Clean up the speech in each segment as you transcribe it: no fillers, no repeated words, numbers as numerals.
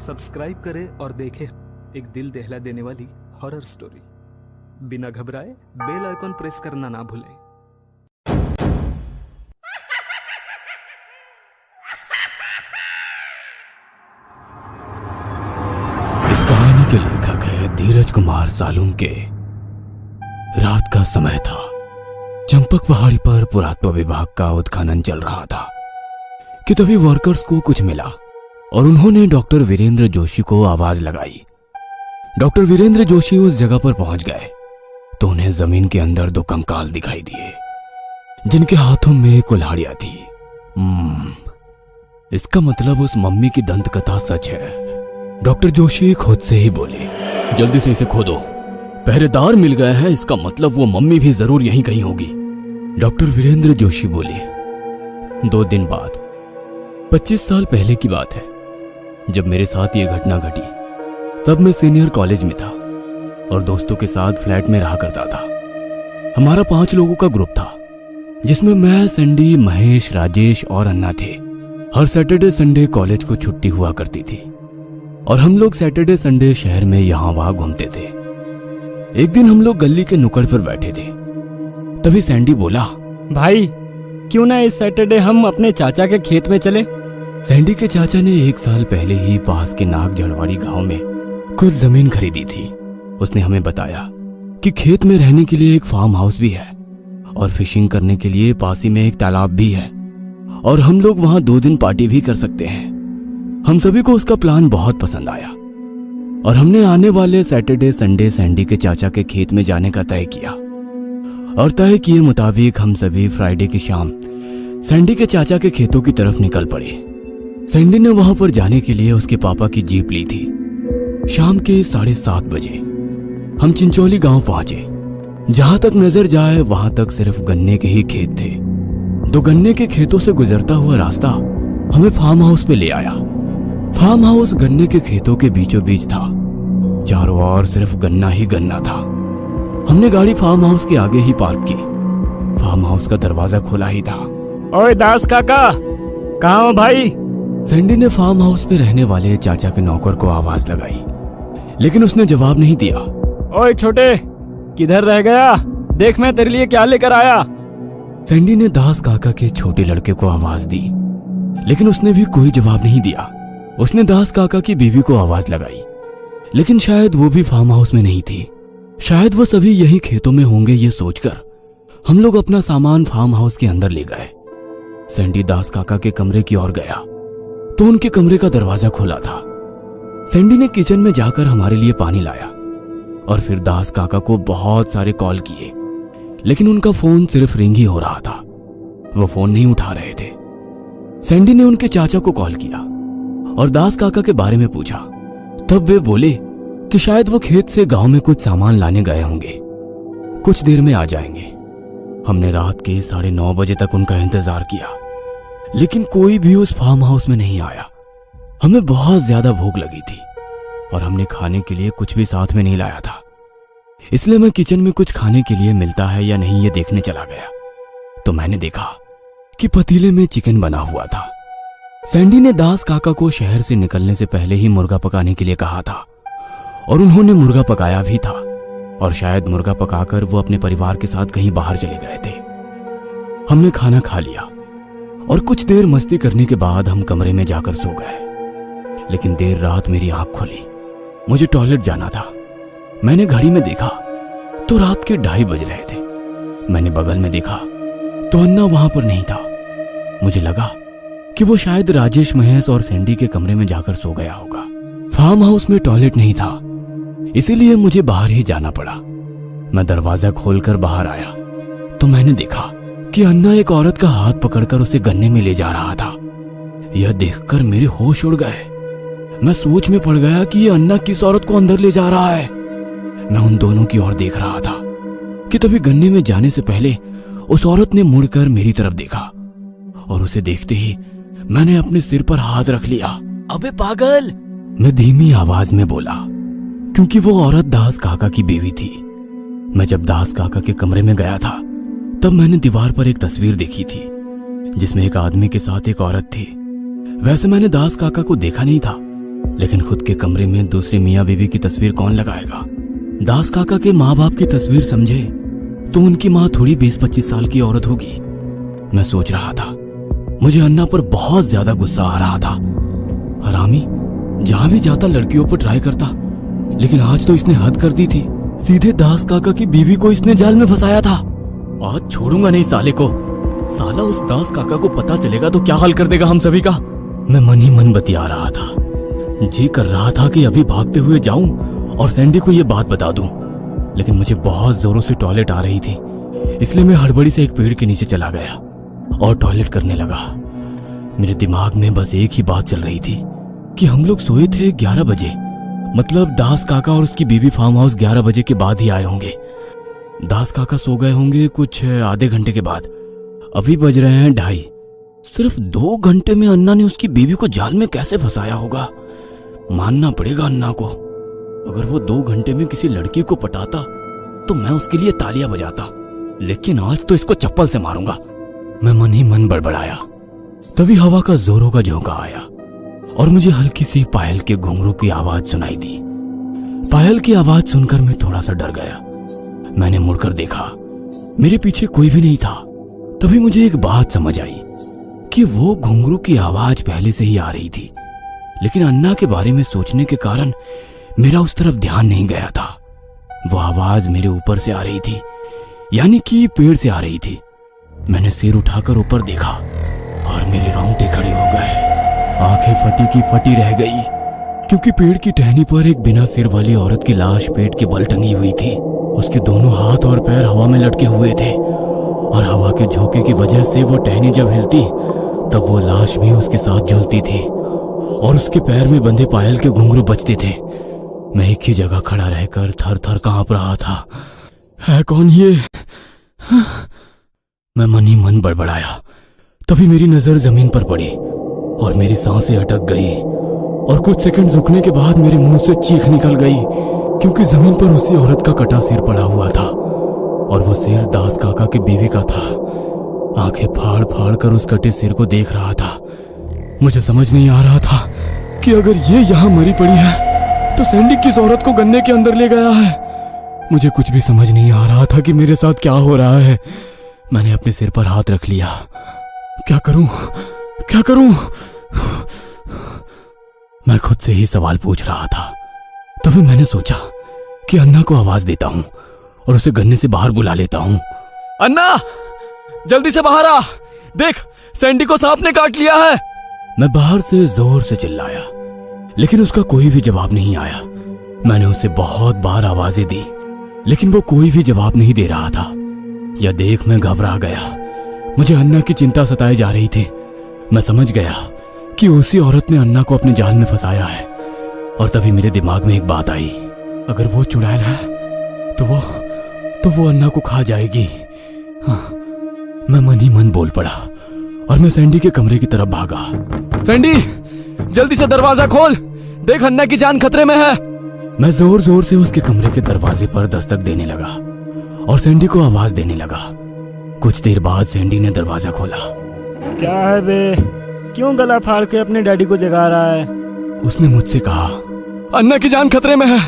Subscribe करें और देखें एक दिल दहला देने वाली हॉरर स्टोरी। बिना घबराए बेल आइकॉन प्रेस करना ना भूलें। इस कहानी के लेखक है धीरज कुमार सालुंके। रात का समय था। चंपक पहाड़ी पर पुरातत्व विभाग का उत्खनन चल रहा था कि तभी वर्कर्स को कुछ मिला और उन्होंने डॉक्टर वीरेंद्र जोशी को आवाज लगाई। डॉक्टर वीरेंद्र जोशी उस जगह पर पहुंच गए तो उन्हें जमीन के अंदर दो कंकाल दिखाई दिए जिनके हाथों में कुल्हाड़ियां थी। इसका मतलब उस मम्मी की दंत कथा सच है। डॉक्टर जोशी खुद से ही बोले, जल्दी से इसे खोदो, पहरेदार मिल गए हैं, इसका मतलब वो मम्मी भी जरूर यहीं कहीं होगी। डॉक्टर वीरेंद्र जोशी बोले, 2 दिन बाद 25 साल पहले की बात है जब मेरे साथ ये घटना घटी। तब मैं सीनियर कॉलेज में था और दोस्तों के साथ फ्लैट में रहा करता था। हमारा 5 लोगों का ग्रुप था जिसमें मैं, सैंडी, महेश, राजेश और अन्ना थे। हर सैटरडे संडे कॉलेज को छुट्टी हुआ करती थी और हम लोग सैटरडे संडे शहर में यहां वहां घूमते थे। एक दिन हम लोग गली के नुक्कड़ पर बैठे थे। तभी सैंडी बोला, भाई क्यों ना इस सैटरडे हम अपने चाचा के खेत में चले। सैंडी के चाचा ने 1 साल पहले ही पास के नाग जड़वाड़ी गांव में कुछ जमीन खरीदी थी। उसने हमें बताया कि खेत में रहने के लिए एक फार्म हाउस भी है और फिशिंग करने के लिए पास ही में एक तालाब भी है और हम लोग वहां 2 दिन पार्टी भी कर सकते हैं। हम सभी को उसका प्लान बहुत पसंद आया और हमने आने वाले सैटरडे संडे सैंडी के चाचा के खेत में जाने का तय किया और तय किए मुताबिक हम सभी फ्राइडे की शाम सैंडी के चाचा के खेतों की तरफ निकल पड़े। सैंडी ने वहां पर जाने के लिए उसके पापा की जीप ली थी। शाम के 7:30 बजे हम चिंचोली गांव पहुंचे। जहां तक नजर जाए वहां तक सिर्फ गन्ने के ही खेत थे। 2 गन्ने के खेतों से गुजरता हुआ रास्ता हमें फार्म हाउस पे ले आया। फार्म हाउस गन्ने के खेतों के बीचों बीच था। चारों ओर सिर्फ गन्ना ही गन्ना था। हमने गाड़ी फार्म हाउस के आगे ही पार्क की। फार्म हाउस का दरवाजा खुला ही था। ओए दास काका, कहाँ हो भाई? सैंडी ने फार्म हाउस पे रहने वाले चाचा के नौकर को आवाज लगाई लेकिन उसने जवाब नहीं दिया। ओए छोटे, किधर रह गया? देख मैं तेरे लिए क्या लेकर आया। सैंडी ने दास काका के छोटे लड़के को आवाज दी लेकिन उसने भी कोई जवाब नहीं दिया। उसने दास काका की बीवी को आवाज लगाई लेकिन शायद वो भी फार्म हाउस में नहीं थी। शायद वो सभी यही खेतों में होंगे, ये सोचकर हम लोग अपना सामान फार्म हाउस के अंदर ले गए। सैंडी दास काका के कमरे की ओर गया तो उनके कमरे का दरवाजा खुला था। सैंडी ने किचन में जाकर हमारे लिए पानी लाया और फिर दास काका को बहुत सारे कॉल किए लेकिन उनका फोन सिर्फ रिंग ही हो रहा था। वो फोन नहीं उठा रहे थे। सैंडी ने उनके चाचा को कॉल किया और दास काका के बारे में पूछा। तब वे बोले कि शायद वो खेत से गांव में कुछ सामान लाने गए होंगे, कुछ देर में आ जाएंगे। हमने रात के 9:30 बजे तक उनका इंतजार किया लेकिन कोई भी उस फार्म हाउस में नहीं आया। हमें बहुत ज्यादा भूख लगी थी और हमने खाने के लिए कुछ भी साथ में नहीं लाया था, इसलिए मैं किचन में कुछ खाने के लिए मिलता है या नहीं ये देखने चला गया तो मैंने देखा कि पतीले में चिकन बना हुआ था। सैंडी ने दास काका को शहर से निकलने से पहले ही मुर्गा पकाने के लिए कहा था और उन्होंने मुर्गा पकाया भी था और शायद मुर्गा पकाकर वो अपने परिवार के साथ कहीं बाहर चले गए थे। हमने खाना खा लिया और कुछ देर मस्ती करने के बाद हम कमरे में जाकर सो गए। लेकिन देर रात मेरी आंख खुली। मुझे टॉयलेट जाना था। मैंने घड़ी में देखा तो रात के 2:30 बज रहे थे। मैंने बगल में देखा तो अन्ना वहां पर नहीं था। मुझे लगा कि वो शायद राजेश, महेश और सैंडी के कमरे में जाकर सो गया होगा। फार्म हाउस में टॉयलेट नहीं था इसीलिए मुझे बाहर ही जाना पड़ा। मैं दरवाजा खोलकर बाहर आया तो मैंने देखा कि अन्ना एक औरत का हाथ पकड़कर उसे गन्ने में ले जा रहा था। यह देखकर मेरे होश उड़ गए। मैं सोच में पड़ गया कि ये अन्ना किस औरत को अंदर ले जा रहा है। मैं उन दोनों की ओर देख रहा था कि तभी गन्ने में जाने से पहले उस औरत ने मुड़कर मेरी तरफ देखा और उसे देखते ही मैंने अपने सिर पर हाथ रख लिया। अबे पागल, मैं धीमी आवाज में बोला क्योंकि वो औरत दास काका की बीवी थी। मैं जब दास काका के कमरे में गया था तब मैंने दीवार पर एक तस्वीर देखी थी जिसमें एक आदमी के साथ एक औरत थी। वैसे मैंने दास काका को देखा नहीं था लेकिन खुद के कमरे में दूसरी मियाँ बीवी की तस्वीर कौन लगाएगा? दास काका के माँ बाप की तस्वीर समझे तो उनकी माँ थोड़ी 20-25 साल की औरत होगी। मैं सोच रहा था, मुझे अन्ना पर बहुत ज्यादा गुस्सा आ रहा था। हरामी जहां भी जाता लड़कियों पर ट्राई करता, लेकिन आज तो इसने हद कर दी थी। सीधे दास काका की बीवी को इसने जाल में फंसाया था। आज छोड़ूंगा नहीं साले को। साला उस दास काका को पता चलेगा तो क्या हाल कर देगा हम सभी का। मैं मन ही मन बतिया रहा था। जी कर रहा था कि अभी भागते हुए जाऊं और सैंडी को ये बात बता दूं, लेकिन मुझे बहुत जोरों से टॉयलेट आ रही थी, इसलिए मैं हड़बड़ी से एक पेड़ के नीचे चला गया और टॉयलेट करने लगा। मेरे दिमाग में बस एक ही बात चल रही थी कि हम लोग सोए थे 11 बजे, मतलब दास काका और उसकी बीवी फार्म हाउस 11 बजे के बाद ही आए होंगे। दास काका सो गए होंगे कुछ आधे घंटे के बाद। अभी बज रहे हैं 2:30। सिर्फ 2 घंटे में अन्ना ने उसकी बीवी को जाल में कैसे फंसाया होगा? मानना पड़ेगा अन्ना को। अगर वो 2 घंटे में किसी लड़की को पटाता तो मैं उसके लिए तालियां बजाता, लेकिन आज तो इसको चप्पल से मारूंगा। मैं मन ही मन बड़बड़ाया। तभी हवा का जोरों का झोंका आया और मुझे हल्की सी पायल के घुंघरू की आवाज सुनाई दी। पायल की आवाज सुनकर मैं थोड़ा सा डर गया। मैंने मुड़कर देखा, मेरे पीछे कोई भी नहीं था। तभी मुझे एक बात समझ आई कि वो घुंघरू की आवाज पहले से ही आ रही थी, लेकिन अन्ना के बारे में सोचने के कारण मेरा उस तरफ ध्यान नहीं गया था। वो आवाज मेरे ऊपर से आ रही थी, यानी कि पेड़ से आ रही थी। मैंने सिर उठाकर ऊपर देखा और मेरे रोंगटे खड़े हो गए। आंखें फटी की फटी रह गई, क्योंकि पेड़ की टहनी पर एक बिना सिर वाली औरत की लाश पेट के बल टंगी हुई थी। उसके दोनों हाथ और पैर हवा में लटके हुए थे और हवा के झोंके की वजह से वो टहनी जब हिलती तब वो लाश भी उसके साथ झूलती थी और उसके पैर में बंधे पायल के घुंघरू बजते थे। मैं एक ही जगह खड़ा रहकर थर थर कांप रहा था। है कौन ये? मैं मन ही मन बड़बड़ाया। तभी मेरी नजर जमीन पर पड़ी और मेरी सांसें अटक गई और कुछ सेकंड रुकने के बाद मेरे मुंह से चीख निकल गई, क्योंकि जमीन पर उसी औरत का कटा सिर पड़ा हुआ था और वो सिर दास काका की बीवी का था। आंखें फाड़ फाड़ कर उस कटे सिर को देख रहा था। मुझे समझ नहीं आ रहा था कि अगर ये यहाँ मरी पड़ी है तो सैंडी किस औरत को गन्ने के अंदर ले गया है। मुझे कुछ भी समझ नहीं आ रहा था कि मेरे साथ क्या हो रहा है। मैंने अपने सिर पर हाथ रख लिया। क्या करूं, क्या करूं? मैं खुद से ही सवाल पूछ रहा था। तभी मैंने सोचा कि अन्ना को आवाज देता हूं और उसे गन्ने से बाहर बुला लेता हूं। अन्ना, जल्दी से बाहर आ, देख सैंडी को सांप ने काट लिया है। मैं बाहर से जोर से चिल्लाया, लेकिन उसका कोई भी जवाब नहीं आया। मैंने उसे बहुत बार आवाजें दी, लेकिन वो कोई भी जवाब नहीं दे रहा था। यह देख मैं घबरा गया। मुझे अन्ना की चिंता सताई जा रही थी। मैं समझ गया कि उसी औरत ने अन्ना को अपने जाल में फंसाया है। और तभी मेरे दिमाग में एक बात आई, अगर वो चुड़ैल है तो वो अन्ना को खा जाएगी। हाँ, मैं मन ही मन बोल पड़ा और मैं सैंडी के कमरे की तरफ भागा। सैंडी, जल्दी से दरवाजा खोल, देख अन्ना की जान खतरे में है। मैं जोर जोर से उसके कमरे के दरवाजे पर दस्तक देने लगा और सैंडी को आवाज देने लगा। कुछ देर बाद सैंडी ने दरवाजा खोला। क्या है बे, क्यों गला फाड़ के अपने डैडी को जगा रहा है? उसने मुझसे कहा, अन्ना की जान खतरे में है।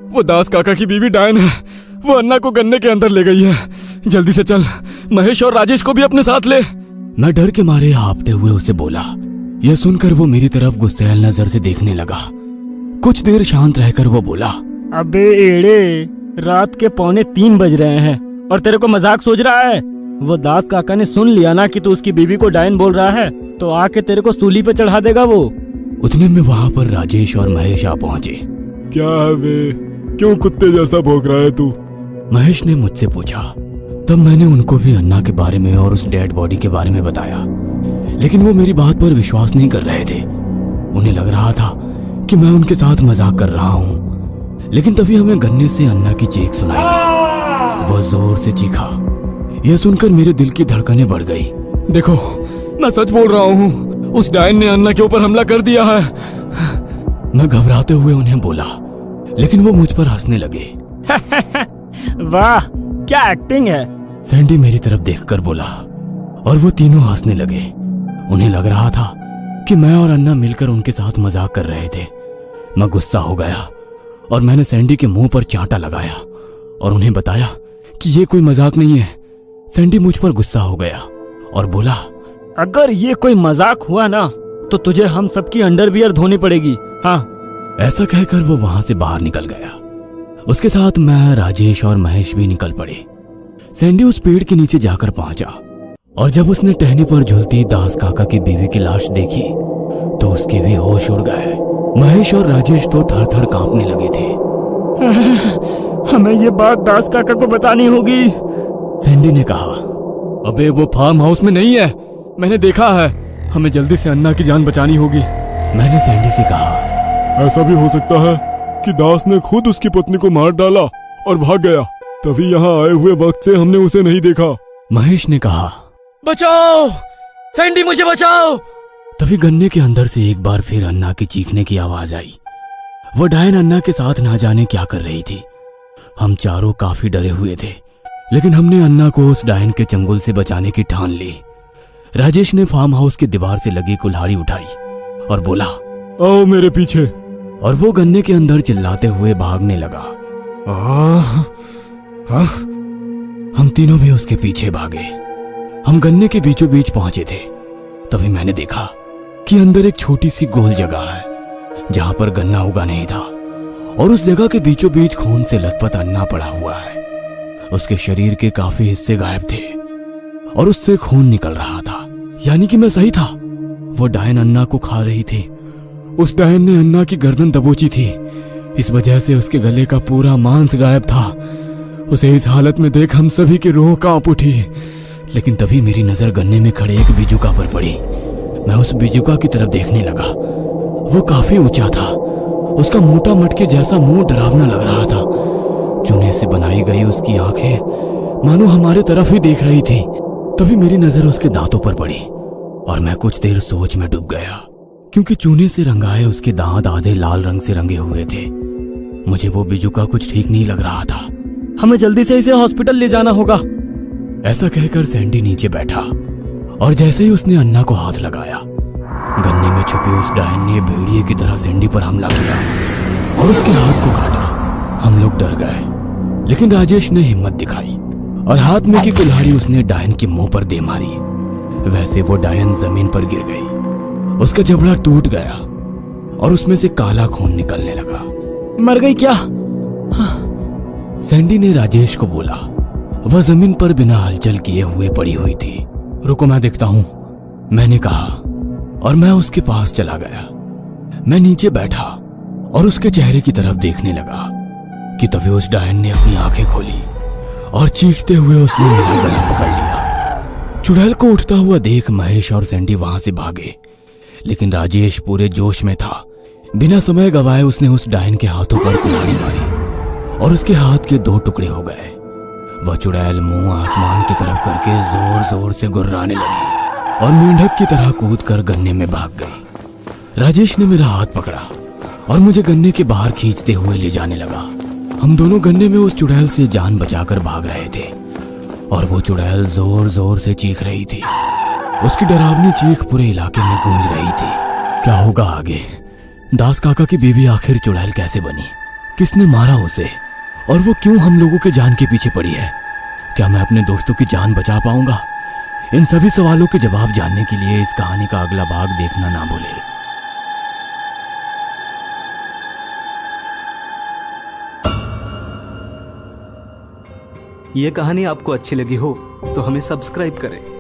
वो दास काका की बीवी डायन है, वो अन्ना को गन्ने के अंदर ले गई है। जल्दी से चल, महेश और राजेश को भी अपने साथ ले। मैं डर के मारे हाँफते हुए उसे बोला। यह सुनकर वो मेरी तरफ गुस्सैल नजर से देखने लगा। कुछ देर शांत रहकर वो बोला, अबे एड़े, रात के 2:45 बज रहे हैं और तेरे को मजाक सोच रहा है? वो दास काका ने सुन लिया ना कि तू उसकी बीवी को डायन बोल रहा है, तो आके तेरे को सूली पे चढ़ा देगा वो। उतने में वहाँ पर राजेश और महेश आ पहुँचे। क्या है बे, क्यों कुत्ते जैसा भौंक रहा है तू? महेश ने मुझसे पूछा। तब मैंने उनको भी अन्ना के बारे में और उस डेड बॉडी के बारे में बताया, लेकिन वो मेरी बात पर विश्वास नहीं कर रहे थे। उन्हें लग रहा था कि मैं उनके साथ मजाक कर रहा हूँ। लेकिन तभी हमें गन्ने से अन्ना की चीख सुनाई दी। वो जोर से चीखा। यह सुनकर मेरे दिल की धड़कनें बढ़ गई। देखो, मैं सच बोल रहा हूँ, उस डायन ने अन्ना के ऊपर हमला कर दिया है। मैं घबराते हुए उन्हें बोला, लेकिन वो मुझ पर हंसने लगे। वाह, क्या एक्टिंग है। सैंडी मेरी तरफ देखकर बोला और वो तीनों हंसने लगे। उन्हें लग रहा था कि मैं और अन्ना मिलकर उनके साथ मजाक कर रहे थे। मैं गुस्सा हो गया और मैंने सैंडी के मुंह पर चांटा लगाया और उन्हें बताया कि ये कोई मजाक नहीं है। सैंडी मुझ पर गुस्सा हो गया और बोला, अगर ये कोई मजाक हुआ ना तो तुझे हम सबकी अंडरवियर धोनी पड़ेगी। हाँ। ऐसा कहकर वो वहां से बाहर निकल गया। उसके साथ मैं, राजेश और महेश भी निकल पड़े। सैंडी उस पेड़ के नीचे जाकर पहुंचा और जब उसने टहनी पर झूलती दास काका की बीवी की लाश देखी तो उसके भी होश उड़ गए। महेश और राजेश तो थर थर कांपने लगे थे। हमें ये बात दास काका को बतानी होगी। सैंडी ने कहा, अबे वो फार्म हाउस में नहीं है, मैंने देखा है। हमें जल्दी से अन्ना की जान बचानी होगी। मैंने सैंडी से कहा, ऐसा भी हो सकता है कि दास ने खुद उसकी पत्नी को मार डाला और भाग गया, तभी यहाँ आए हुए वक्त से हमने उसे नहीं देखा। महेश ने कहा, बचाओ सैंडी, मुझे बचाओ। तभी गन्ने के अंदर से एक बार फिर अन्ना की चीखने की आवाज आई। वो डायन अन्ना के साथ ना जाने क्या कर रही थी। हम चारों काफी डरे हुए थे, लेकिन हमने अन्ना को उस डायन के चंगुल से बचाने की ठान ली। राजेश ने फार्म हाउस की दीवार से लगी कुल्हाड़ी उठाई और बोला, आओ मेरे पीछे। और वो गन्ने के अंदर चिल्लाते हुए भागने लगा। हम तीनों भी उसके पीछे भागे। हम गन्ने के बीचों बीच पहुंचे थे। तभी मैंने देखा कि अंदर एक छोटी सी गोल जगह है जहां पर गन्ना उगा नहीं था और उस जगह के बीचों बीच खून से लथपथ अन्ना पड़ा हुआ है। उसके शरीर के काफी हिस्से गायब थे और उससे खून निकल रहा था। यानी कि मैं सही था, वो डायन अन्ना को खा रही थी। उस डायन ने अन्ना की गर्दन दबोची थी, इस वजह से उसके गले का पूरा मांस गायब था। उसे इस हालत में देख हम सभी की रूह कांप उठी। लेकिन तभी मेरी नजर गन्ने में खड़े एक बिजुका पर पड़ी। मैं उस बिजुका की तरफ देखने लगा। वो काफी ऊंचा था। उसका मोटा मटके जैसा मुंह डरावना लग रहा था। चूने से बनाई गई उसकी आंखें मानो हमारे तरफ ही देख रही थी। तभी मेरी नजर उसके दांतों पर पड़ी और मैं कुछ देर सोच में डूब गया, क्योंकि चूने से रंगाए उसके दांत आधे लाल रंग से रंगे हुए थे। मुझे वो बिजुका कुछ ठीक नहीं लग रहा था। हमें जल्दी से इसे हॉस्पिटल ले जाना होगा। ऐसा कहकर सैंडी नीचे बैठा और जैसे ही उसने अन्ना को हाथ लगाया, गन्ने में छुपी उस डायन ने भेड़िए की तरह सैंडी पर हमला किया और उसके हाथ को काटा। हम लोग डर गए, लेकिन राजेश ने हिम्मत दिखाई और हाथ में की कुल्हाड़ी उसने डायन के मुंह पर दे मारी। वैसे वो डायन जमीन पर गिर गई। उसका जबड़ा टूट गया और उसमें से काला खून निकलने लगा। मर गई क्या? सैंडी ने राजेश को बोला। वह जमीन पर बिना हलचल किए हुए पड़ी हुई थी। रुको, मैं देखता हूं, मैंने कहा और मैं उसके पास चला गया। मैं नीचे बैठा और उसके चेहरे की तरफ देखने लगा कि तभी उस डायन ने अपनी आंखें खोली और चीखते हुए उसने मेरा गला पकड़ लिया। चुड़ैल को उठता हुआ देख महेश और सैंडी वहां से भागे, लेकिन राजेश पूरे जोश में था। बिना समय गवाए उसने उस डायन के हाथों पर कुल्हाड़ी मारी और उसके हाथ के 2 टुकड़े हो गए। वह चुड़ैल मुंह आसमान की तरफ करके जोर जोर से गुर्राने लगी और मेंढक की तरह कूद कर गन्ने में भाग गई। राजेश ने मेरा हाथ पकड़ा और मुझे गन्ने के बाहर खींचते हुए ले जाने लगा। हम दोनों गन्ने में उस चुड़ैल से जान बचाकर भाग रहे थे और वो चुड़ैल जोर जोर से चीख रही थी। उसकी डरावनी चीख पूरे इलाके में गूंज रही थी। क्या होगा आगे? दास काका की बीवी आखिर चुड़ैल कैसे बनी? किसने मारा उसे? और वो क्यों हम लोगों के जान के पीछे पड़ी है? क्या मैं अपने दोस्तों की जान बचा पाऊंगा? इन सभी सवालों के जवाब जानने के लिए इस कहानी का अगला भाग देखना ना भूलें। ये कहानी आपको अच्छी लगी हो तो हमें सब्सक्राइब करें